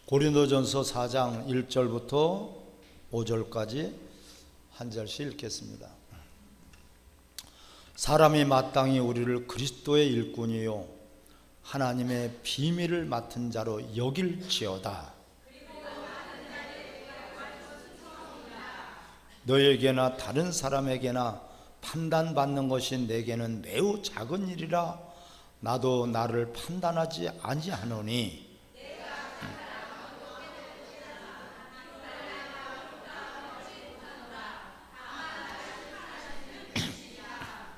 고린도전서 4장 1절부터 5절까지 한 절씩 읽겠습니다. 사람이 마땅히 우리를 그리스도의 일꾼이요 하나님의 비밀을 맡은 자로 여길지어다. 너에게나 다른 사람에게나 판단받는 것이 내게는 매우 작은 일이라 나도 나를 판단하지 아니하노니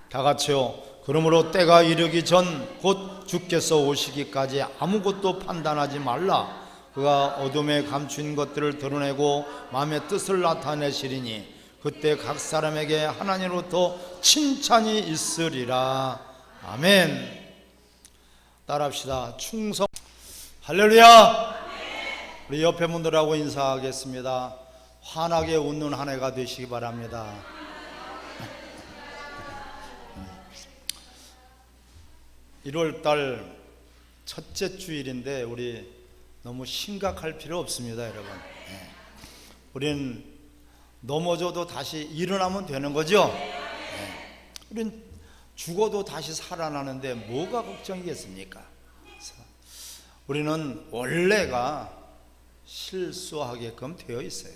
다 같이요. 그러므로 때가 이르기 전 곧 주께서 오시기까지 아무것도 판단하지 말라. 그가 어둠에 감춘 것들을 드러내고 마음의 뜻을 나타내시리니 그때 각 사람에게 하나님으로부터 칭찬이 있으리라. 아멘. 따라합시다. 충성. 할렐루야. 우리 옆에 분들하고 인사하겠습니다. 환하게 웃는 한 해가 되시기 바랍니다. 1월달 첫째 주일인데 우리 너무 심각할 필요 없습니다, 여러분. 우리는 넘어져도 다시 일어나면 되는 거죠. 우리는 죽어도 다시 살아나는데 뭐가 걱정이겠습니까? 우리는 원래가 실수하게끔 되어 있어요.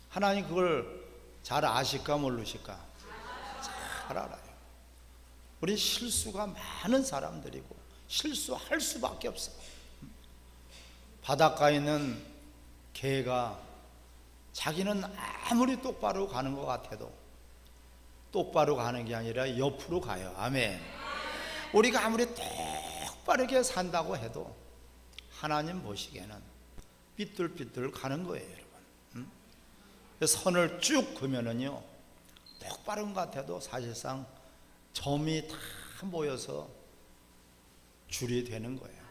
하나님 그걸 잘 아실까 모르실까? 잘 알아요. 우리 실수가 많은 사람들이고 실수할 수밖에 없어. 바닷가에 있는 개가 자기는 아무리 똑바로 가는 것 같아도 똑바로 가는 게 아니라 옆으로 가요. 아멘. 우리가 아무리 똑바르게 산다고 해도 하나님 보시기에는 삐뚤삐뚤 가는 거예요, 여러분. 선을 쭉 그면은요 똑바른 것 같아도 사실상 점이 다 모여서 줄이 되는 거예요.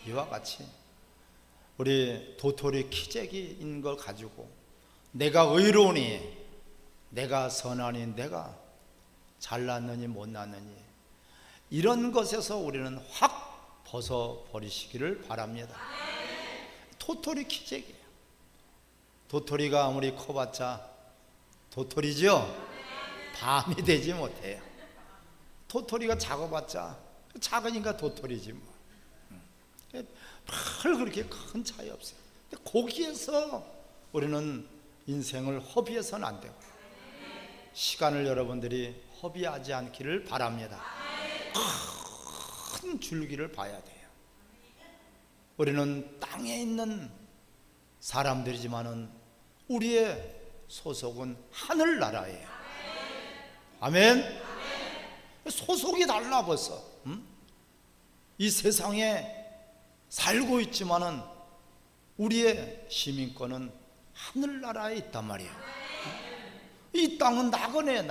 이와 같이 우리 도토리 키재기인 걸 가지고 내가 의로우니 내가 선하니 내가 잘났느니 못났느니 이런 것에서 우리는 확 벗어버리시기를 바랍니다. 도토리 키재기예요. 도토리가 아무리 커봤자 도토리죠? 밤이 되지 못해요. 도토리가 작아봤자 작으니까 도토리지 뭐. 별 그렇게 큰 차이 없어요. 근데 거기에서 우리는 인생을 허비해서는 안 되고 시간을 여러분들이 허비하지 않기를 바랍니다. 큰 줄기를 봐야 돼요. 우리는 땅에 있는 사람들이지만은 우리의 소속은 하늘나라예요. 아멘. 소속이 달라 벌써. 이 세상에 살고 있지만은 우리의 시민권은 하늘나라에 있단 말이에요. 이 땅은 나그네.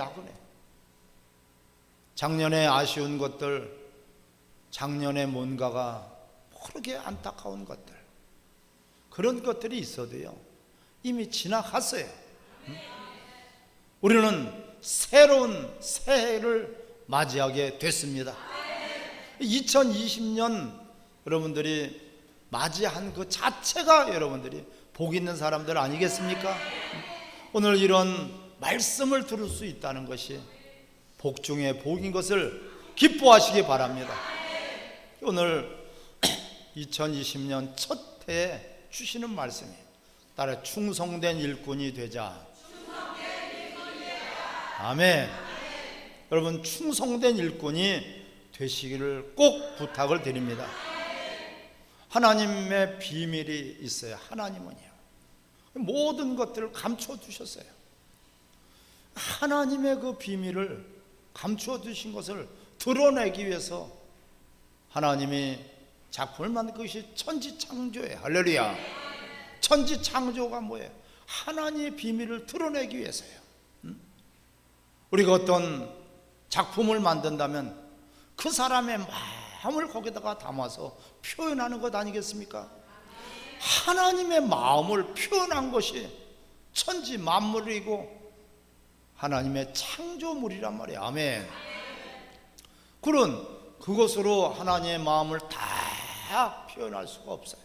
작년에 아쉬운 것들, 작년에 뭔가가 모르게 안타까운 것들, 그런 것들이 있어도요 이미 지나갔어요. 우리는 새로운 새해를 맞이하게 됐습니다. 2020년 여러분들이 맞이한 그 자체가 여러분들이 복 있는 사람들 아니겠습니까? 오늘 이런 말씀을 들을 수 있다는 것이 복 중에 복인 것을 기뻐하시기 바랍니다. 오늘 2020년 첫 해에 주시는 말씀이에요. 따라 충성된 일꾼이 되자. 아멘. 여러분 충성된 일꾼이 되시기를 꼭 부탁을 드립니다. 하나님의 비밀이 있어요. 하나님은요 모든 것들을 감추어 두셨어요. 하나님의 그 비밀을 감추어 두신 것을 드러내기 위해서 하나님이 작품을 만든 것이 천지창조예요. 할렐루야. 천지창조가 뭐예요? 하나님의 비밀을 드러내기 위해서요. 우리가 어떤 작품을 만든다면 그 사람의 마음을 거기다가 담아서 표현하는 것 아니겠습니까? 하나님의 마음을 표현한 것이 천지 만물이고 하나님의 창조물이란 말이에요. 아멘. 그런 그것으로 하나님의 마음을 다 표현할 수가 없어요.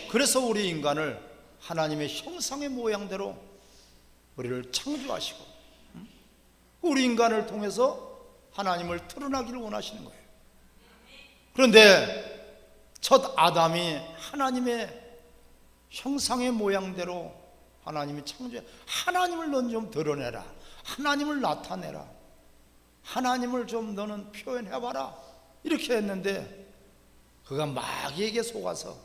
그래서 우리 인간을 하나님의 형상의 모양대로 우리를 창조하시고 우리 인간을 통해서 하나님을 드러나기를 원하시는 거예요. 그런데 첫 아담이 하나님의 형상의 모양대로 하나님이 창조해, 하나님을 넌 좀 드러내라, 하나님을 나타내라, 하나님을 좀 너는 표현해봐라, 이렇게 했는데 그가 마귀에게 속아서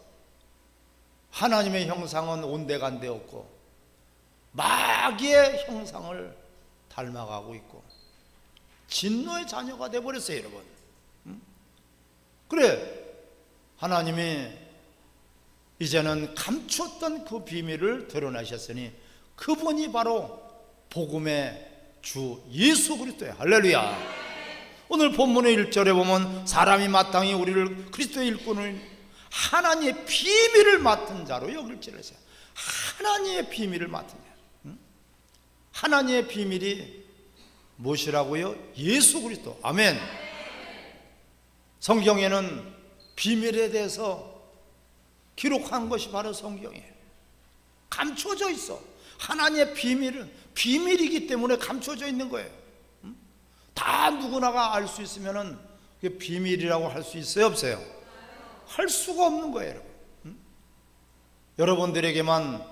하나님의 형상은 온데간데 없고 마귀의 형상을 닮아가고 있고 진노의 자녀가 되어버렸어요, 여러분. 그래, 하나님이 이제는 감추었던 그 비밀을 드러나셨으니 그분이 바로 복음의 주 예수 그리스도예요. 할렐루야. 오늘 본문의 1절에 보면 사람이 마땅히 우리를 그리스도의 일꾼을 하나님의 비밀을 맡은 자로 여길지라 했어요. 하나님의 비밀을 맡은 자. 하나님의 비밀이 무엇이라고요? 예수 그리스도. 아멘. 성경에는 비밀에 대해서 기록한 것이 바로 성경이에요. 감춰져 있어. 하나님의 비밀은 비밀이기 때문에 감춰져 있는 거예요. 다 누구나가 알 수 있으면은 그게 비밀이라고 할 수 있어요, 없어요? 할 수가 없는 거예요, 여러분. 여러분들에게만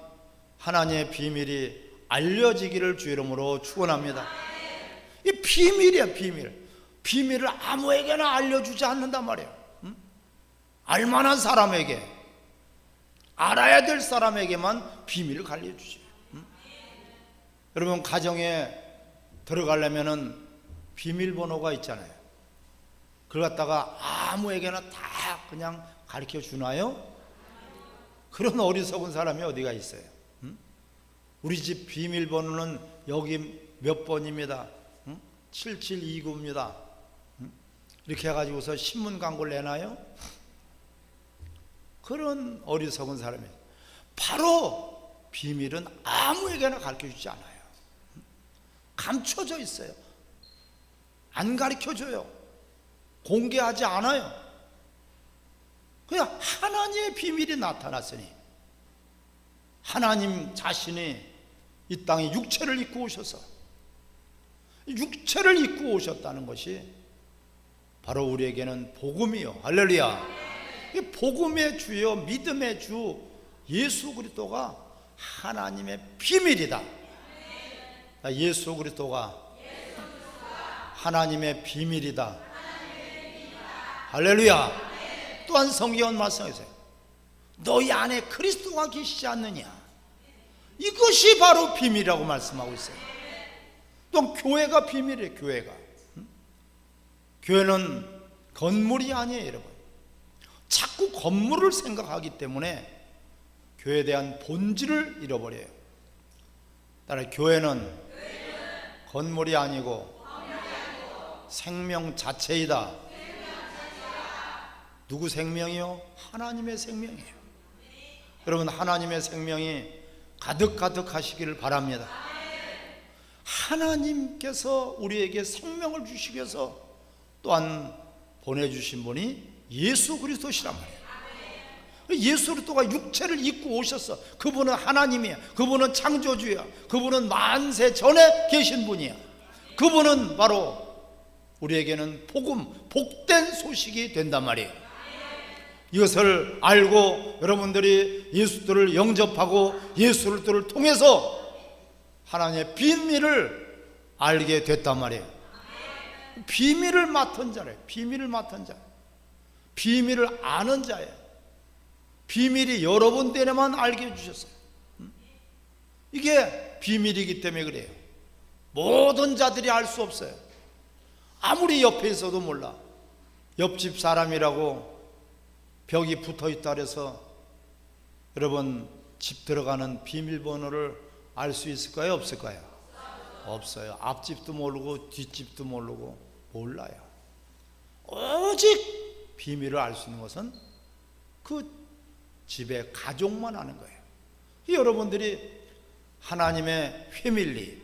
하나님의 비밀이 알려지기를 주 이름으로 축원합니다. 이 비밀이야, 비밀. 비밀을 아무에게나 알려주지 않는단 말이에요. 알만한 사람에게, 알아야 될 사람에게만 비밀을 알려주지. 여러분, 가정에 들어가려면은 비밀번호가 있잖아요. 그걸 갖다가 아무에게나 다 그냥 가르쳐 주나요? 그런 어리석은 사람이 어디가 있어요? 우리 집 비밀번호는 여기 몇 번입니다. 7729입니다. 이렇게 해가지고서 신문 광고를 내나요? 그런 어리석은 사람이 바로 비밀은 아무에게나 가르쳐 주지 않아요. 감춰져 있어요. 안 가르쳐 줘요. 공개하지 않아요. 그냥 하나님의 비밀이 나타났으니 하나님 자신이 이 땅에 육체를 입고 오셔서 육체를 입고 오셨다는 것이 바로 우리에게는 복음이요. 할렐루야. 이 복음의 주요 믿음의 주 예수 그리스도가 하나님의 비밀이다. 예수 그리스도가 하나님의 비밀이다. 할렐루야. 또한 성경은 말씀하세요. 너희 안에 그리스도가 계시지 않느냐. 이것이 바로 비밀이라고 말씀하고 있어요. 또 교회가 비밀이에요. 교회가. 교회는 건물이 아니에요, 여러분. 자꾸 건물을 생각하기 때문에 교회에 대한 본질을 잃어버려요. 따라 교회는 건물이 아니고 생명 자체이다. 누구 생명이요? 하나님의 생명이에요. 여러분, 하나님의 생명이 가득가득 하시기를 바랍니다. 하나님께서 우리에게 생명을 주시기 위해서 또한 보내주신 분이 예수 그리스도시란 말이에요. 예수 그리스도가 육체를 입고 오셨어. 그분은 하나님이야. 그분은 창조주야. 그분은 만세 전에 계신 분이야. 그분은 바로 우리에게는 복음, 복된 소식이 된단 말이에요. 이것을 알고 여러분들이 예수를 영접하고 예수를 통해서 하나님의 비밀을 알게 됐단 말이에요. 비밀을 맡은 자래요. 비밀을 맡은 자. 비밀을 아는 자예요. 비밀이 여러분 때에만 알게 해주셨어요. 이게 비밀이기 때문에 그래요. 모든 자들이 알 수 없어요. 아무리 옆에 있어도 몰라. 옆집 사람이라고 벽이 붙어 있다 그래서 여러분 집 들어가는 비밀번호를 알 수 있을까요? 없을까요? 없어요. 앞집도 모르고 뒷집도 모르고 몰라요. 오직 비밀을 알 수 있는 것은 그 집의 가족만 아는 거예요. 여러분들이 하나님의 패밀리,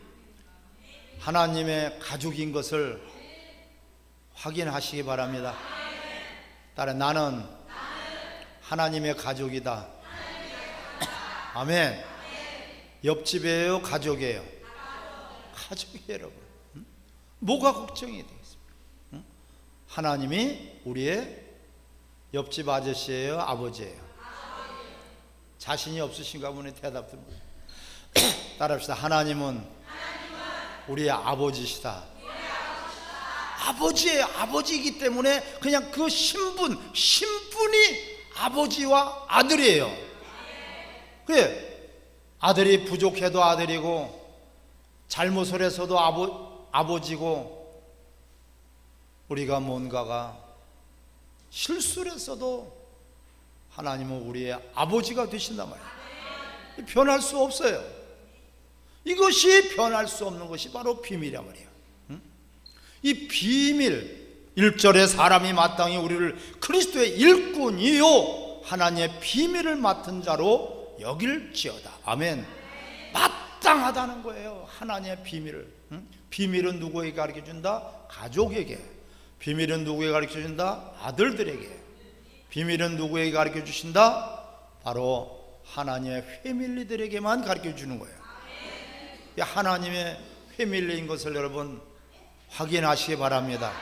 하나님의 가족인 것을 확인하시기 바랍니다. 따라 나는 하나님의 가족이다. 아멘. 옆집이에요, 가족이에요? 가족이에요, 여러분. 뭐가 걱정이 되겠습니까? 하나님이 우리의 옆집 아저씨예요, 아버지예요? 자신이 없으신가 보네. 대답 좀 따라합시다. 하나님은 우리의 아버지시다. 아버지예요. 아버지이기 때문에 그냥 그 신분이 아버지와 아들이에요. 그래, 아들이 부족해도 아들이고 잘못을 해서도 아버지고, 우리가 뭔가가 실수를 했어도 하나님은 우리의 아버지가 되신단 말이에요. 변할 수 없어요. 이것이 변할 수 없는 것이 바로 비밀이란 말이에요. 이 비밀, 1절에 사람이 마땅히 우리를 그리스도의 일꾼이요 하나님의 비밀을 맡은 자로 여길지어다. 아멘. 마땅하다는 거예요. 하나님의 비밀을. 비밀은 누구에게 가르쳐준다? 가족에게. 비밀은 누구에게 가르쳐준다? 아들들에게. 비밀은 누구에게 가르쳐주신다? 바로 하나님의 패밀리들에게만 가르쳐주는 거예요. 하나님의 패밀리인 것을 여러분 확인하시기 바랍니다.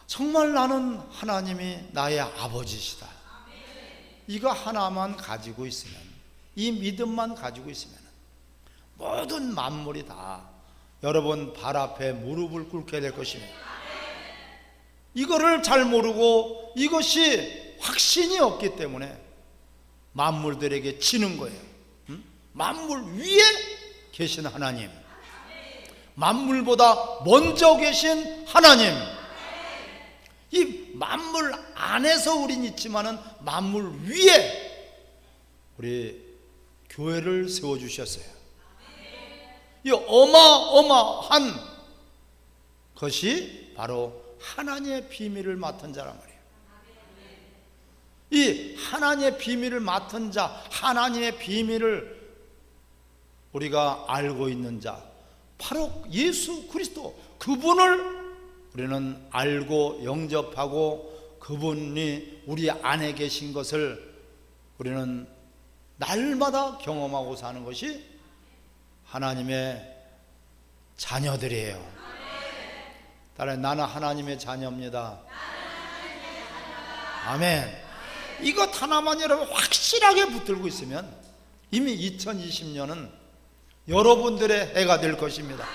정말 나는 하나님이 나의 아버지시다. 이거 하나만 가지고 있으면, 이 믿음만 가지고 있으면 모든 만물이 다 여러분 발 앞에 무릎을 꿇게 될 것입니다. 이거를 잘 모르고 이것이 확신이 없기 때문에 만물들에게 지는 거예요. 만물 위에 계신 하나님, 만물보다 먼저 계신 하나님, 이 만물 안에서 우린 있지만은 만물 위에 우리 교회를 세워주셨어요. 이 어마어마한 것이 바로 하나님의 비밀을 맡은 자란 말이에요. 이 하나님의 비밀을 맡은 자, 하나님의 비밀을 우리가 알고 있는 자, 바로 예수 그리스도, 그분을 우리는 알고 영접하고 그분이 우리 안에 계신 것을 우리는 날마다 경험하고 사는 것이 하나님의 자녀들이에요. 따라 나는 하나님의 자녀입니다. 아멘. 이것 하나만 여러분 확실하게 붙들고 있으면 이미 2020년은 여러분들의 해가 될 것입니다.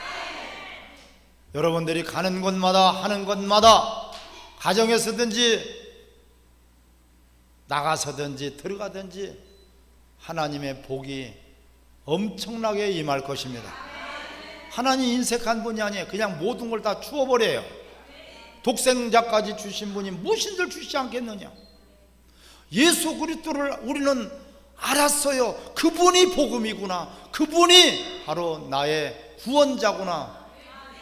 여러분들이 가는 곳마다 하는 곳마다, 가정에서든지 나가서든지 들어가든지 하나님의 복이 엄청나게 임할 것입니다. 하나님 인색한 분이 아니에요. 그냥 모든 걸 다 주어버려요. 독생자까지 주신 분이 무엇인들 주시지 않겠느냐. 예수 그리스도를 우리는 알았어요. 그분이 복음이구나. 그분이 바로 나의 구원자구나.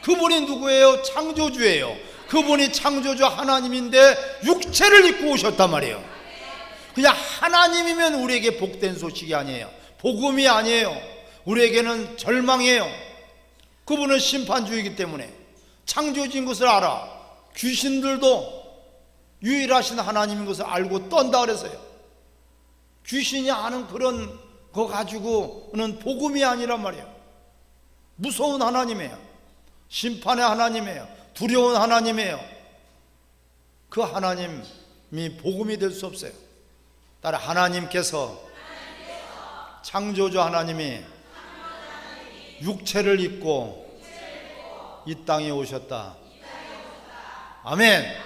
그분이 누구예요? 창조주예요. 그분이 창조주 하나님인데 육체를 입고 오셨단 말이에요. 그냥 하나님이면 우리에게 복된 소식이 아니에요. 복음이 아니에요. 우리에게는 절망이에요. 그분은 심판주이기 때문에 창조주인 것을 알아. 귀신들도 유일하신 하나님인 것을 알고 떤다 그랬어요. 귀신이 아는 그런 거 가지고는 복음이 아니란 말이에요. 무서운 하나님이에요. 심판의 하나님이에요. 두려운 하나님이에요. 그 하나님이 복음이 될 수 없어요. 따라 하나님께서 창조주 하나님이 육체를 입고 이 땅에 오셨다. 아멘.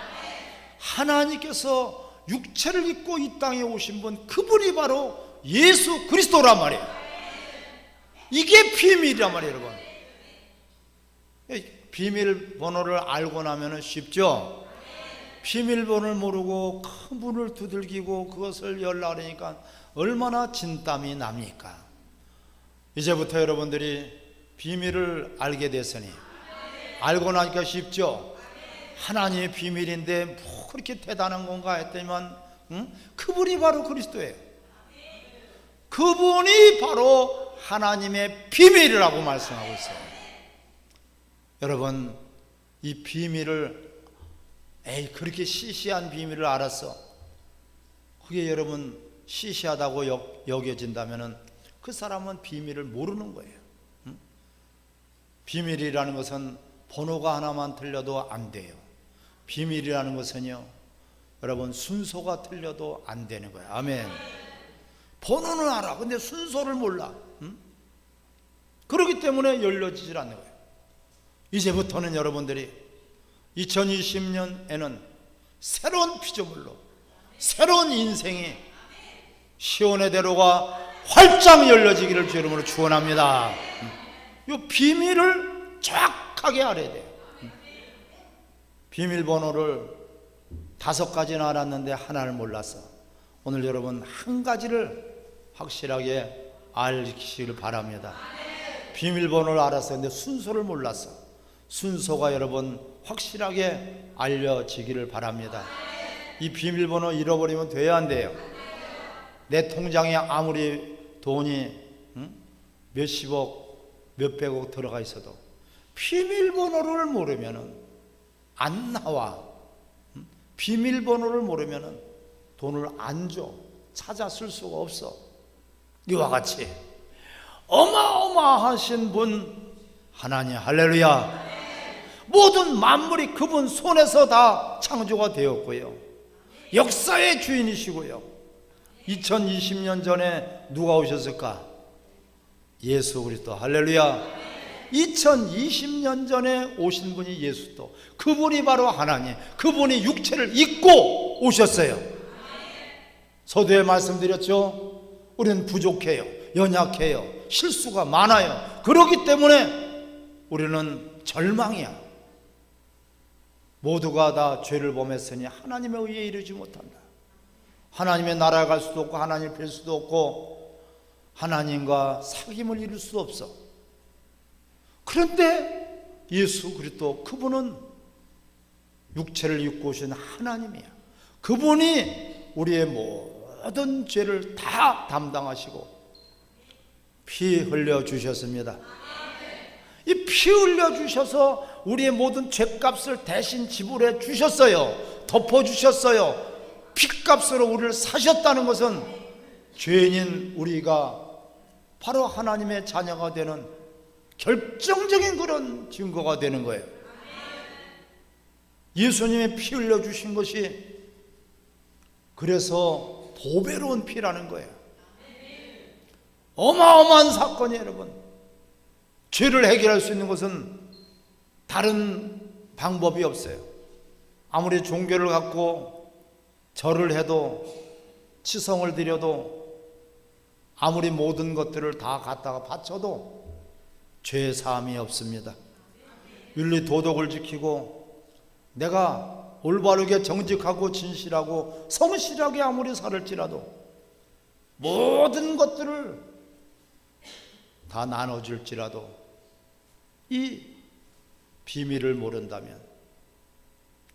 하나님께서 육체를 입고 이 땅에 오신 분, 그분이 바로 예수 그리스도란 말이에요. 이게 비밀이란 말이에요, 여러분. 비밀번호를 알고 나면 쉽죠? 비밀번호를 모르고 큰 문을 두들기고 그것을 열라니까 얼마나 진땀이 납니까? 이제부터 여러분들이 비밀을 알게 됐으니, 알고 나니까 쉽죠? 하나님의 비밀인데 뭐 그렇게 대단한 건가 했더니만 그분이 바로 그리스도예요. 그분이 바로 하나님의 비밀이라고 말씀하고 있어요. 여러분, 이 비밀을, 그렇게 시시한 비밀을 알았어. 그게 여러분 시시하다고 여겨진다면 그 사람은 비밀을 모르는 거예요. 비밀이라는 것은 번호가 하나만 틀려도 안 돼요. 비밀이라는 것은요, 여러분, 순서가 틀려도 안 되는 거예요. 아멘. 번호는 알아. 근데 순서를 몰라. 그렇기 때문에 열려지질 않는 거예요. 이제부터는 여러분들이 2020년에는 새로운 피조물로 새로운 인생이 시온의 대로가 활짝 열려지기를 주 이름으로 축원합니다. 이 비밀을 정확하게 알아야 돼요. 비밀번호를 5가지나 알았는데 하나를 몰랐어. 오늘 여러분 한 가지를 확실하게 알시길 바랍니다. 비밀번호를 알았었는데 순서를 몰랐어. 순서가 여러분 확실하게 알려지기를 바랍니다. 이 비밀번호 잃어버리면 돼야 안 돼요. 내 통장에 아무리 돈이 몇십억 몇백억 들어가 있어도 비밀번호를 모르면 안 나와. 비밀번호를 모르면 돈을 안 줘. 찾아 쓸 수가 없어. 이와 같이 어마어마하신 분 하나님, 할렐루야. 모든 만물이 그분 손에서 다 창조가 되었고요, 역사의 주인이시고요. 2020년 전에 누가 오셨을까? 예수 그리스도. 할렐루야. 2020년 전에 오신 분이 예수도, 그분이 바로 하나님, 그분이 육체를 입고 오셨어요. 서두에 말씀드렸죠. 우리는 부족해요, 연약해요, 실수가 많아요. 그렇기 때문에 우리는 절망이야. 모두가 다 죄를 범했으니 하나님의 의에 이르지 못한다. 하나님의 나라에 갈 수도 없고 하나님을 뵐 수도 없고 하나님과 사귐을 이룰 수 없어. 그런데 예수 그리스도, 그분은 육체를 입고 오신 하나님이야. 그분이 우리의 모든 죄를 다 담당하시고 피 흘려 주셨습니다. 이 피 흘려 주셔서 우리의 모든 죄값을 대신 지불해 주셨어요. 덮어 주셨어요. 피값으로 우리를 사셨다는 것은 죄인인 우리가 바로 하나님의 자녀가 되는 결정적인 그런 증거가 되는 거예요. 예수님의 피 흘려 주신 것이 그래서 보배로운 피라는 거예요. 어마어마한 사건이에요, 여러분. 죄를 해결할 수 있는 것은 다른 방법이 없어요. 아무리 종교를 갖고 절을 해도, 치성을 드려도, 아무리 모든 것들을 다 갖다가 바쳐도 죄 사함이 없습니다. 윤리 도덕을 지키고 내가 올바르게 정직하고 진실하고 성실하게 아무리 살을지라도 모든 것들을 다 나눠줄지라도 이 비밀을 모른다면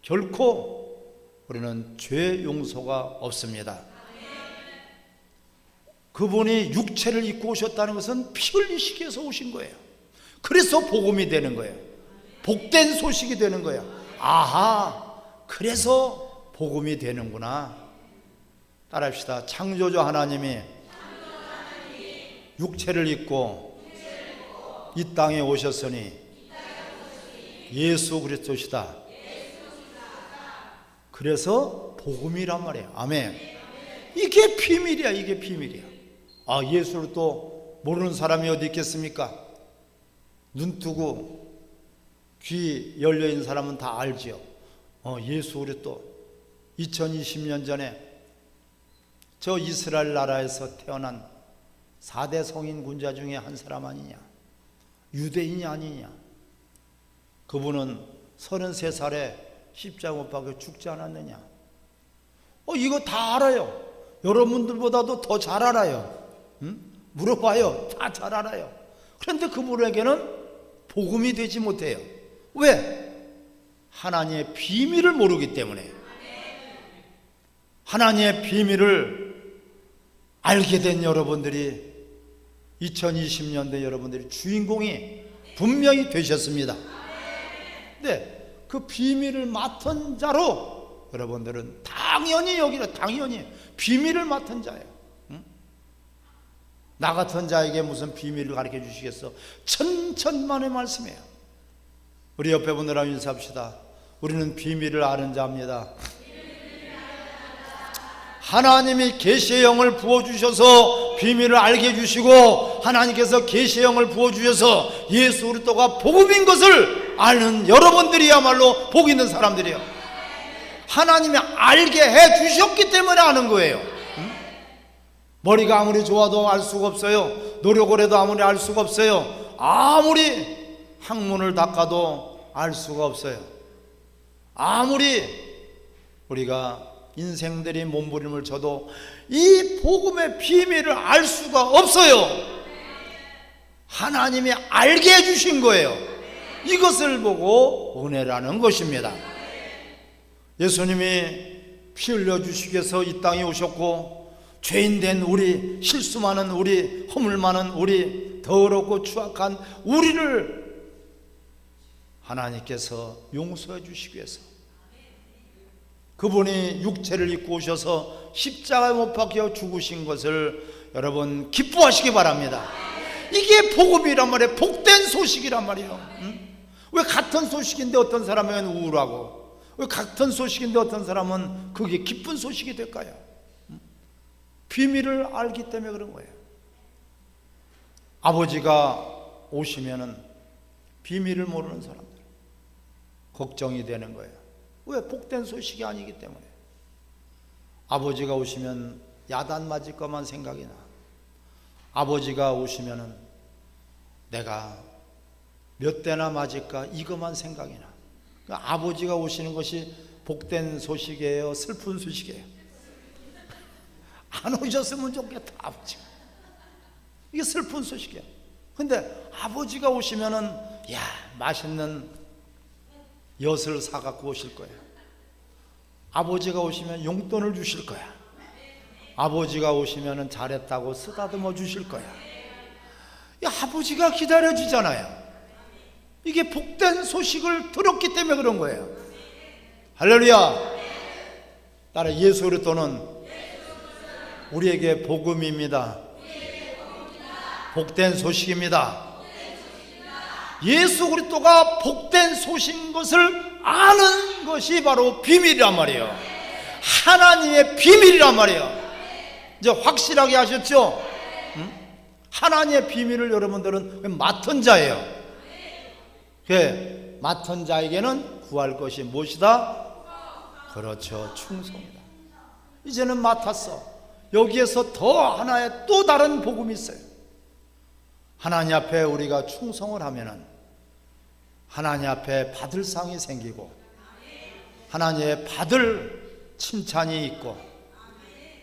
결코 우리는 죄 용서가 없습니다. 그분이 육체를 입고 오셨다는 것은 피 흘리시기 위해서 오신 거예요. 그래서 복음이 되는 거예요. 복된 소식이 되는 거예요. 아하, 그래서 복음이 되는구나. 따라합시다. 창조주 하나님이 육체를 입고 이 땅에 오셨으니 예수 그리스도시다. 그래서 복음이란 말이에요. 아멘. 이게 비밀이야. 이게 비밀이야. 아, 예수를 또 모르는 사람이 어디 있겠습니까? 눈 뜨고 귀 열려있는 사람은 다 알지요. 예수 그리스도 2020년 전에 저 이스라엘 나라에서 태어난 4대 성인 군자 중에 한 사람 아니냐? 유대인이 아니냐? 그분은 33살에 십자가 못 박혀 죽지 않았느냐? 이거 다 알아요. 여러분들보다도 더 잘 알아요. 물어봐요. 다 잘 알아요. 그런데 그분에게는 복음이 되지 못해요. 왜? 하나님의 비밀을 모르기 때문에. 하나님의 비밀을 알게 된 여러분들이 2020년대 여러분들이 주인공이 분명히 되셨습니다. 네, 그 비밀을 맡은 자로 여러분들은 당연히 여기다, 당연히 비밀을 맡은 자예요. 나 같은 자에게 무슨 비밀을 가르쳐 주시겠어? 천천만의 말씀이에요. 우리 옆에 분들하고 인사합시다. 우리는 비밀을 아는 자입니다. 하나님이 계시의 영을 부어주셔서 비밀을 알게 해주시고, 하나님께서 계시의 영을 부어주셔서 예수 그리스도가 복음인 것을 아는 여러분들이야말로 복 있는 사람들이에요. 하나님이 알게 해주셨기 때문에 아는 거예요. 머리가 아무리 좋아도 알 수가 없어요. 노력을 해도 아무리 알 수가 없어요. 아무리 학문을 닦아도 알 수가 없어요. 아무리 우리가 인생들이 몸부림을 쳐도 이 복음의 비밀을 알 수가 없어요. 하나님이 알게 해주신 거예요. 이것을 보고 은혜라는 것입니다. 예수님이 피 흘려주시기 위해서 이 땅에 오셨고, 죄인된 우리, 실수 많은 우리, 허물 많은 우리, 더럽고 추악한 우리를 하나님께서 용서해 주시기 위해서 그분이 육체를 입고 오셔서 십자가에 못 박혀 죽으신 것을 여러분 기뻐하시기 바랍니다. 이게 복음이란 말이에요. 복된 소식이란 말이에요. 왜 같은 소식인데 어떤 사람은 우울하고, 왜 같은 소식인데 어떤 사람은 그게 기쁜 소식이 될까요? 비밀을 알기 때문에 그런 거예요. 아버지가 오시면은 비밀을 모르는 사람들 걱정이 되는 거예요. 왜? 복된 소식이 아니기 때문에. 아버지가 오시면 야단 맞을 것만 생각이 나. 아버지가 오시면은 내가 몇 대나 맞을까 이것만 생각이 나. 그러니까 아버지가 오시는 것이 복된 소식이에요? 슬픈 소식이에요? 안 오셨으면 좋겠다, 아버지가. 이게 슬픈 소식이야. 근데 아버지가 오시면은 야, 맛있는 엿을 사갖고 오실 거야. 아버지가 오시면 용돈을 주실 거야. 아버지가 오시면 잘했다고 쓰다듬어 주실 거야. 이 아버지가 기다려지잖아요. 이게 복된 소식을 들었기 때문에 그런 거예요. 할렐루야. 따라 예수 그리스도는 우리에게 복음입니다. 복된 소식입니다. 예수 그리스도가 복된 소식인 것을 아는 것이 바로 비밀이란 말이에요. 하나님의 비밀이란 말이에요. 이제 확실하게 하셨죠? 하나님의 비밀을 여러분들은 맡은 자예요. 맡은 자에게는 구할 것이 무엇이다? 그렇죠, 충성이다. 이제는 맡았어. 여기에서 더 하나의 또 다른 복음이 있어요. 하나님 앞에 우리가 충성을 하면은 하나님 앞에 받을 상이 생기고, 하나님의 받을 칭찬이 있고,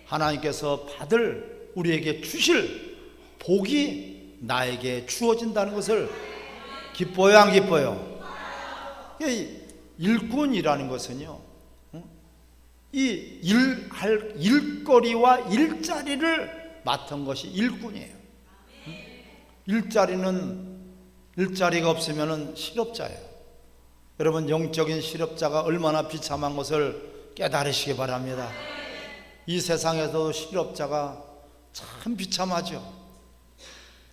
하나님께서 받을 우리에게 주실 복이 나에게 주어진다는 것을 기뻐요, 안 기뻐요? 일꾼이라는 것은요, 이 일거리와 일자리를 맡은 것이 일꾼이에요. 일자리가 없으면 실업자예요. 여러분, 영적인 실업자가 얼마나 비참한 것을 깨달으시기 바랍니다. 이 세상에서 실업자가 참 비참하죠.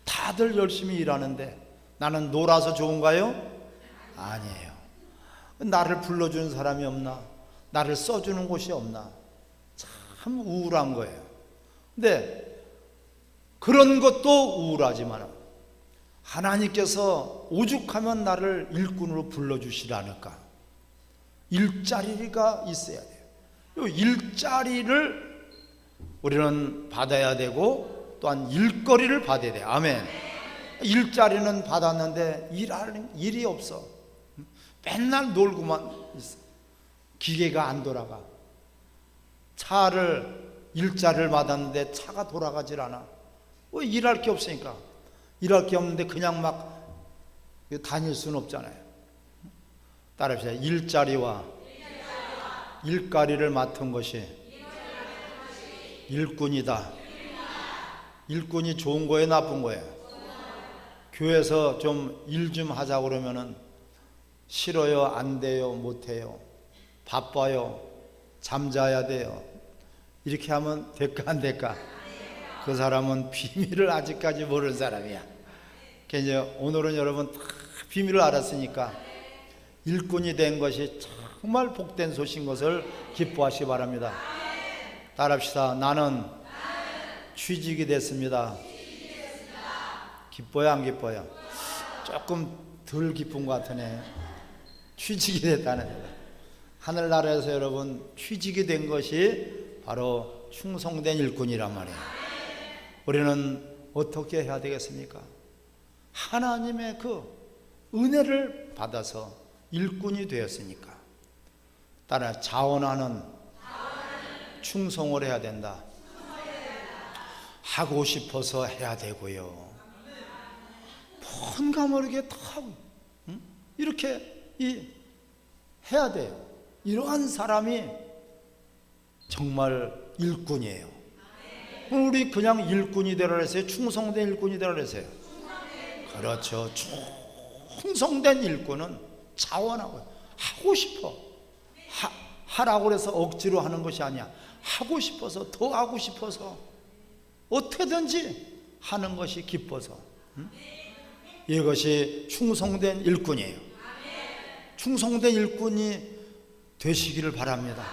다들 열심히 일하는데 나는 놀아서 좋은가요? 아니에요. 나를 불러주는 사람이 없나? 나를 써주는 곳이 없나? 참 우울한 거예요. 근데 그런 것도 우울하지만 하나님께서 오죽하면 나를 일꾼으로 불러주시지 않을까? 일자리가 있어야 돼요. 이 일자리를 우리는 받아야 되고 또한 일거리를 받아야 돼요. 아멘. 일자리는 받았는데 일할 일이 없어. 맨날 놀고만 있어. 기계가 안 돌아가. 일자리를 받았는데 차가 돌아가질 않아. 왜? 일할 게 없으니까. 일할 게 없는데 그냥 막 다닐 수는 없잖아요. 따라합시다. 일자리와 일거리를 맡은 것이 일꾼이다. 일꾼이 좋은 거예요, 나쁜 거예요? 교회에서 좀 일 좀 하자 그러면은 싫어요, 안 돼요, 못 해요, 바빠요, 잠자야 돼요. 이렇게 하면 될까 안 될까? 그 사람은 비밀을 아직까지 모르는 사람이야. 이제 오늘은 여러분 다 비밀을 알았으니까 일꾼이 된 것이 정말 복된 소식인 것을 기뻐하시기 바랍니다. 따라합시다. 나는 취직이 됐습니다. 기뻐요, 안 기뻐요? 조금 덜 기쁜 것 같으네. 취직이 됐다는. 하늘나라에서 여러분 취직이 된 것이 바로 충성된 일꾼이란 말이에요. 우리는 어떻게 해야 되겠습니까? 하나님의 그 은혜를 받아서 일꾼이 되었으니까 따라 자원하는 충성을 해야 된다. 하고 싶어서 해야 되고요. 뭔가 모르게 다 하고 이렇게 해야 돼요. 이러한 사람이 정말 일꾼이에요. 우리 그냥 일꾼이 되라 그랬어요? 충성된 일꾼이 되라 그랬어요? 그렇죠. 충성된 일꾼은 자원하고 하고 싶어. 하라고 그래서 억지로 하는 것이 아니야. 하고 싶어서, 더 하고 싶어서 어떻게든지 하는 것이 기뻐서. 이것이 충성된 일꾼이에요. 충성된 일꾼이 되시기를 바랍니다.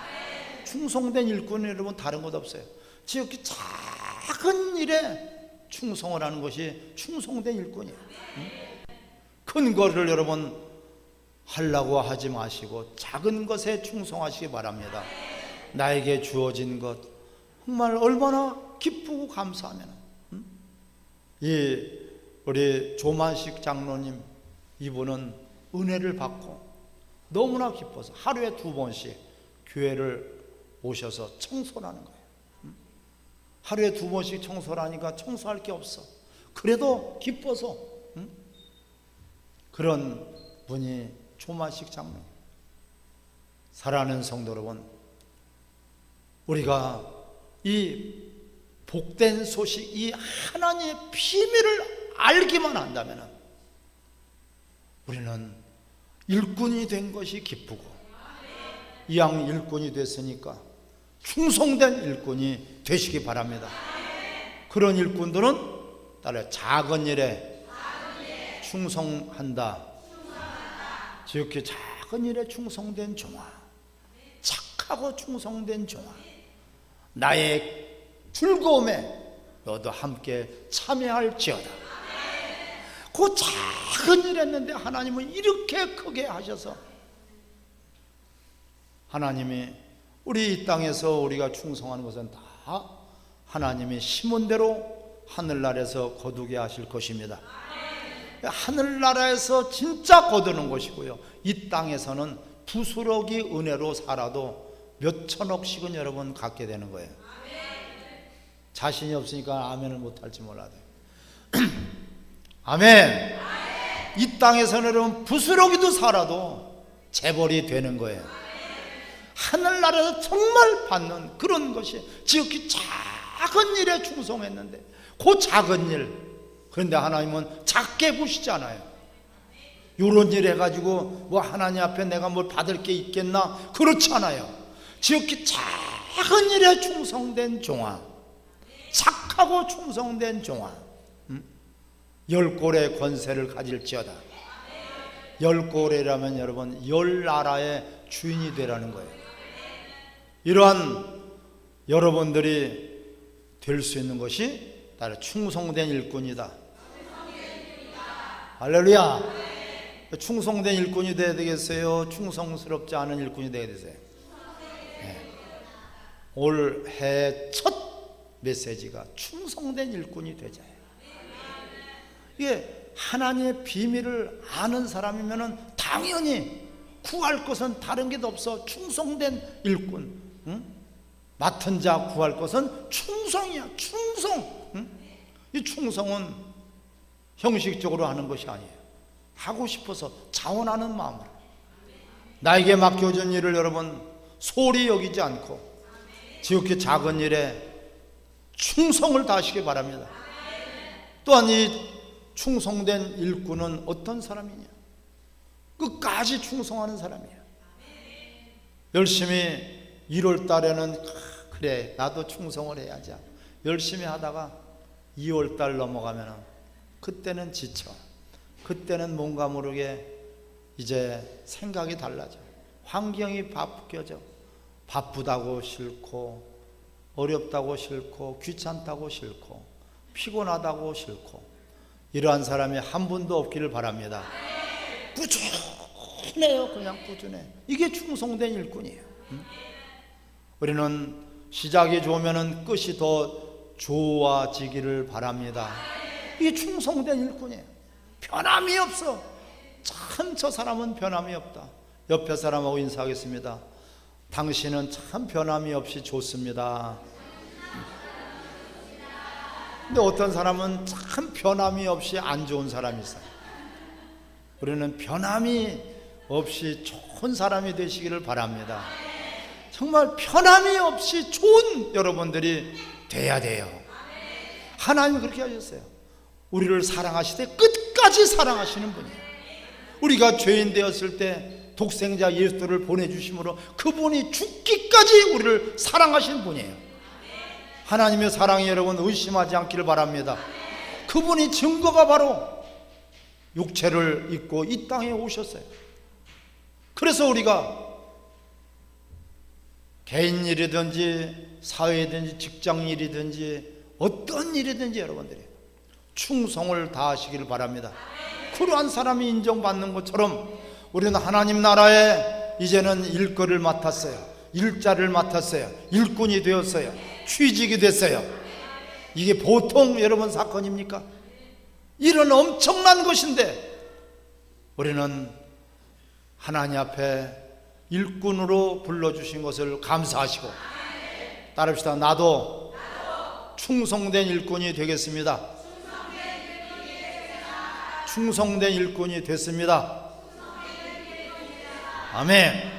충성된 일꾼은 여러분 다른 것 없어요. 지극히 작은 일에 충성을 하는 것이 충성된 일꾼이에요. 큰 거를 여러분 하려고 하지 마시고 작은 것에 충성하시기 바랍니다. 나에게 주어진 것 정말 얼마나 기쁘고 감사하면 이 우리 조만식 장로님 이분은 은혜를 받고 너무나 기뻐서 하루에 2번씩 교회를 오셔서 청소를 하는 거예요. 하루에 2번씩 청소를 하니까 청소할 게 없어. 그래도 기뻐서 그런 분이 조만식 장로님. 사랑하는 성도 여러분, 우리가 이 복된 소식, 이 하나님의 비밀을 알기만 한다면 우리는 일꾼이 된 것이 기쁘고 이왕 일꾼이 됐으니까 충성된 일꾼이 되시기 바랍니다. 그런 일꾼들은 따라 작은 일에 충성한다. 지극히 작은 일에 충성된 종아, 착하고 충성된 종아, 나의 즐거움에 너도 함께 참여할지어다. 그 작은 일 했는데 하나님은 이렇게 크게 하셔서 하나님이 우리 이 땅에서 우리가 충성하는 것은 다 하나님이 심은 대로 하늘나라에서 거두게 하실 것입니다. 하늘나라에서 진짜 거두는 것이고요, 이 땅에서는 부스러기 은혜로 살아도 몇 천억씩은 여러분 갖게 되는 거예요. 자신이 없으니까 아멘을 못할지 몰라도 아멘. 이 땅에서는 여러분 부스러기도 살아도 재벌이 되는 거예요. 하늘나라에서 정말 받는 그런 것이 지극히 작은 일에 충성했는데 그 작은 일, 그런데 하나님은 작게 보시잖아요. 이런 일 해가지고 뭐 하나님 앞에 내가 뭘 받을 게 있겠나? 그렇잖아요. 지극히 작은 일에 충성된 종아, 착하고 충성된 종아, 10골의 권세를 가질지어다. 10골이라면 여러분 10나라의 주인이 되라는 거예요. 이러한 여러분들이 될 수 있는 것이 따로 충성된 일꾼이다. 할렐루야. 충성된 일꾼이 되어야 되겠어요? 충성스럽지 않은 일꾼이 되어야 되세요? 네. 올해 첫 메시지가 충성된 일꾼이 되자예요. 이게 하나님의 비밀을 아는 사람이면 당연히 구할 것은 다른 게 없어. 충성된 일꾼, 맡은 자 구할 것은 충성이야. 충성. 이 충성은 형식적으로 하는 것이 아니에요. 하고 싶어서 자원하는 마음으로 나에게 맡겨진 일을 여러분 소홀히 여기지 않고 지극히 작은 일에 충성을 다하시기 바랍니다. 또한 이 충성된 일꾼은 어떤 사람이냐? 끝까지 충성하는 사람이에요. 열심히 1월 달에는 그래 나도 충성을 해야지, 열심히 하다가 2월달 넘어가면 그때는 지쳐. 그때는 뭔가 모르게 이제 생각이 달라져. 환경이 바뀌어져. 바쁘다고 싫고, 어렵다고 싫고, 귀찮다고 싫고, 피곤하다고 싫고, 이러한 사람이 한 분도 없기를 바랍니다. 꾸준해요. 그냥 꾸준해. 이게 충성된 일꾼이에요. 우리는 시작이 좋으면 끝이 더 좋아지기를 바랍니다. 이게 충성된 일꾼이에요. 변함이 없어. 참 저 사람은 변함이 없다. 옆에 사람하고 인사하겠습니다. 당신은 참 변함이 없이 좋습니다. 근데 어떤 사람은 참 변함이 없이 안 좋은 사람이 있어요. 우리는 변함이 없이 좋은 사람이 되시기를 바랍니다. 정말 변함이 없이 좋은 여러분들이 돼야 돼요. 하나님이 그렇게 하셨어요. 우리를 사랑하시되 끝까지 사랑하시는 분이에요. 우리가 죄인 되었을 때 독생자 예수를 보내주심으로 그분이 죽기까지 우리를 사랑하신 분이에요. 하나님의 사랑이 여러분 의심하지 않기를 바랍니다. 그분이 증거가 바로 육체를 입고 이 땅에 오셨어요. 그래서 우리가 개인 일이든지 사회든지 직장 일이든지 어떤 일이든지 여러분들이 충성을 다하시기를 바랍니다. 그러한 사람이 인정받는 것처럼 우리는 하나님 나라에 이제는 일거를 맡았어요. 일자를 맡았어요. 일꾼이 되었어요. 취직이 됐어요. 이게 보통 여러분 사건입니까? 이런 엄청난 것인데 우리는 하나님 앞에 일꾼으로 불러주신 것을 감사하시고 따릅시다. 나도 충성된 일꾼이 되겠습니다. 충성된 일꾼이 됐습니다. 아멘.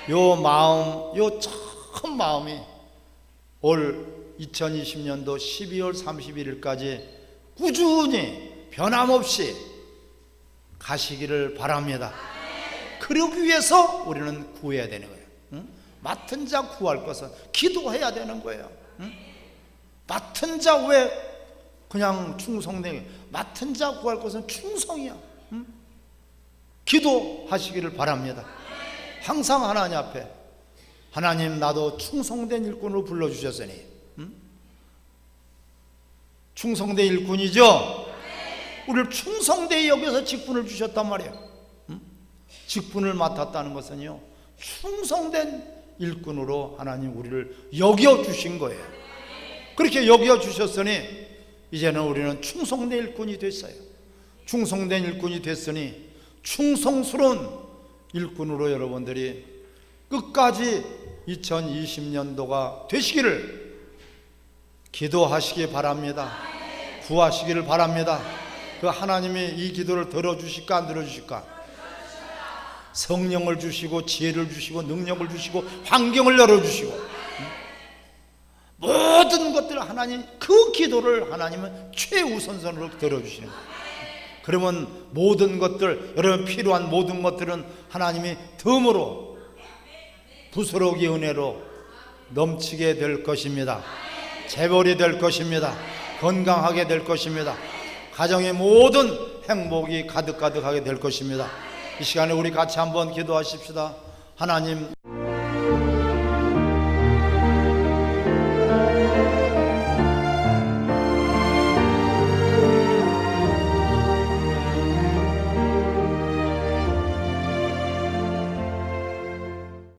요 마음, 요 참 마음이 올 2020년도 12월 31일까지 꾸준히 변함없이 가시기를 바랍니다. 그러기 위해서 우리는 구해야 되는 거예요. 응? 맡은 자 구할 것은 기도해야 되는 거예요. 응? 맡은 자 왜 그냥 충성된, 맡은 자 구할 것은 충성이야. 응? 기도하시기를 바랍니다. 항상 하나님 앞에 하나님 나도 충성된 일꾼으로 불러주셨으니 충성된 일꾼이죠. 우리를 충성되이 여겨서 직분을 주셨단 말이에요. 직분을 맡았다는 것은요 충성된 일꾼으로 하나님 우리를 여겨주신 거예요. 그렇게 여겨주셨으니 이제는 우리는 충성된 일꾼이 됐어요. 충성된 일꾼이 됐으니 충성스러운 일꾼으로 여러분들이 끝까지 2020년도가 되시기를 기도하시기 바랍니다. 구하시기를 바랍니다. 그 하나님이 이 기도를 들어주실까 안 들어주실까? 성령을 주시고 지혜를 주시고 능력을 주시고 환경을 열어주시고 모든 것들 하나님 그 기도를 하나님은 최우선선으로 들어주시는 거예요. 그러면 모든 것들 여러분 필요한 모든 것들은 하나님이 덤으로 부스러기 은혜로 넘치게 될 것입니다. 재벌이 될 것입니다. 건강하게 될 것입니다. 가정의 모든 행복이 가득가득하게 될 것입니다. 이 시간에 우리 같이 한번 기도하십시다. 하나님